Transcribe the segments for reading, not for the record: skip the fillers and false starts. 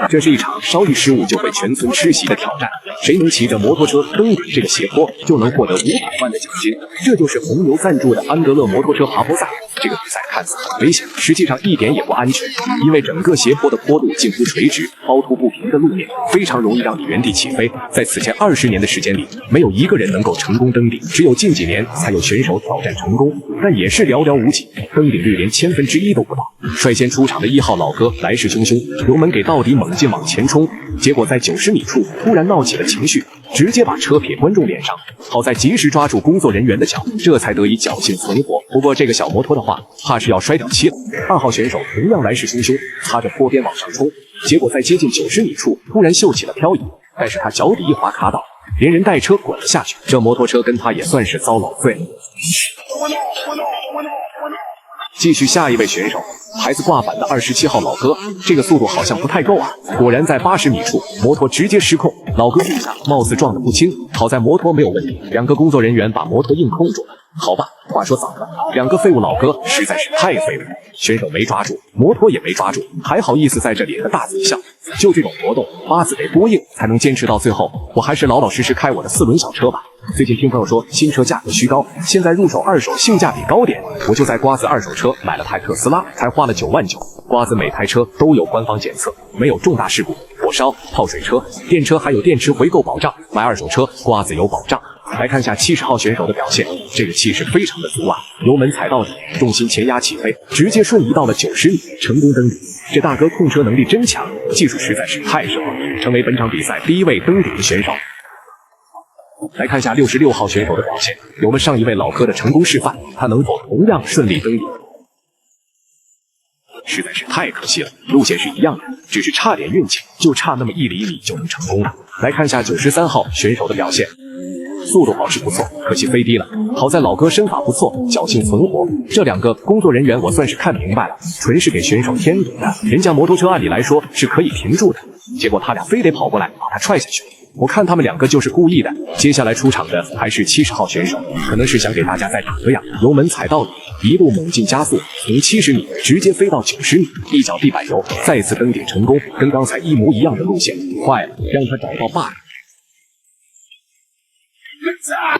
这是一场稍一失误就会全村吃席的挑战，谁能骑着摩托车登顶这个斜坡，就能获得500万的奖金。这就是红牛赞助的安德勒摩托车爬坡赛。这个比赛看似很危险，实际上一点也不安全，因为整个斜坡的坡度近乎垂直，凹凸不平的路面非常容易让你原地起飞。在此前20年的时间里，没有一个人能够成功登顶，只有近几年才有选手挑战成功，但也是寥寥无几，登頂率连1/1000都不到。率先出场的1號老哥來勢洶洶，油門給到底，猛勁往前衝，結果在90米處突然鬧起了情緒，直接把車撇觀眾臉上。好在及時抓住工作人員的腳，這才得以僥倖存活。不過這個小摩托的話，怕是要摔掉漆了。2號選手同樣來勢洶洶，擦着坡邊往上衝，結果在接近90米處突然秀起了漂移，但是他腳底一滑卡倒，連人帶車滾了下去。這摩托車跟他也算是遭老罪了。繼續下一位選手，牌子掛反的27號老哥，這個速度好像不太夠啊！果然在80米處，摩托直接失控，老哥地下貌似撞得不輕，好在摩托沒有問題，兩個工作人員把摩托硬控住了。好吧，話說早了，兩個廢物老哥實在是太廢了，選手沒抓住，摩托也沒抓住，還好意思在這裡和大嘴笑。就這種活動，八字得多硬才能堅持到最後，我還是老老實實開我的4輪小車吧。最近聽朋友說新車價格虛高，現在入手二手性價比高點，我就在瓜子二手車買了台特斯拉，才花了9萬9。瓜子每台車都有官方檢測，沒有重大事故，火燒、泡水車、電車還有電池回購保障，買二手車瓜子有保障。來看下70號選手的表現，這個氣勢非常的足啊，油門踩到底，重心前壓起飛，直接瞬移到了90米，成功登頂。這大哥控車能力真強，技術實在是太神了，成為本場比賽第一位登頂的選手。來看下66號選手的表現，有了上一位老哥的成功示範，他能否同樣順利登頂？實在是太可惜了，路線是一樣的，只是差點運氣，就差那麼1厘米就能成功了。來看下93號選手的表現，速度好是不錯，可惜飛低了。好在老哥身法不錯，僥倖存活。這兩個工作人員我算是看明白了，純是給選手添堵的。人家摩托車按理來說是可以停住的，結果他倆非得跑過來把他踹下去。我看他們兩個就是故意的。接下來出場的還是70號選手，可能是想給大家再打個樣，油門踩到底，一路猛進加速，從70米直接飛到90米，一腳地板油，再次登頂成功，跟剛才一模一樣的路線。壞了，讓他找到 bug。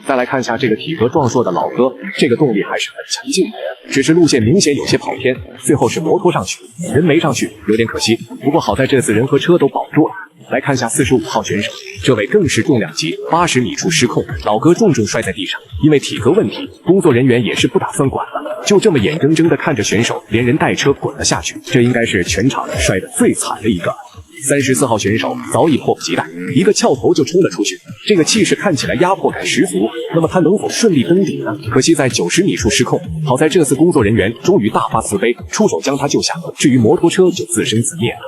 再來看下這個體格壯碩的老哥，這個動力還是很強勁的，只是路線明顯有些跑偏，最後是摩托上去，人沒上去，有點可惜。不過好在這次人和車都保住了。來看下45號選手，這位更是重量級，80米處失控，老哥重摔在地上。因為體格問題，工作人員也是不打算管了，就這麼眼睜睜地看着選手連人帶車滾了下去，這應該是全場摔得最慘的一個。34號選手早已迫不及待，一個翹頭就衝了出去，這個氣勢看起來壓迫感十足。那麼他能否順利登頂呢？可惜在90米處失控，好在這次工作人員終於大發慈悲，出手將他救下，至於摩托車就自生自滅了。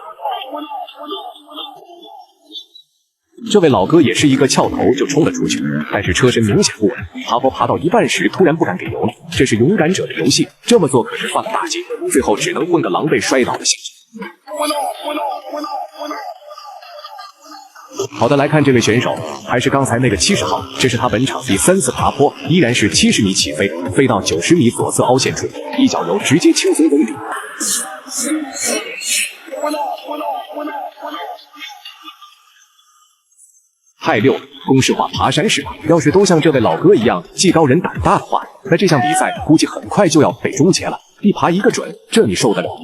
這位老哥也是一個翹頭就衝了出去，但是車身明顯不穩，爬坡爬到一半時突然不敢給油了，這是勇敢者的遊戲，這麼做可是犯了大忌，最後只能混個狼狽摔倒的下去。好的，來看這位選手，還是剛才那個70號，這是他本場第3次爬坡，依然是70米起飛，飛到90米左側凹陷處，一腳油直接輕鬆登頂。太溜了，公式化爬山式，要是都像這位老哥一樣技高人膽大的話，那這項比賽估計很快就要被終結了，一爬一個準，這你受得了嗎？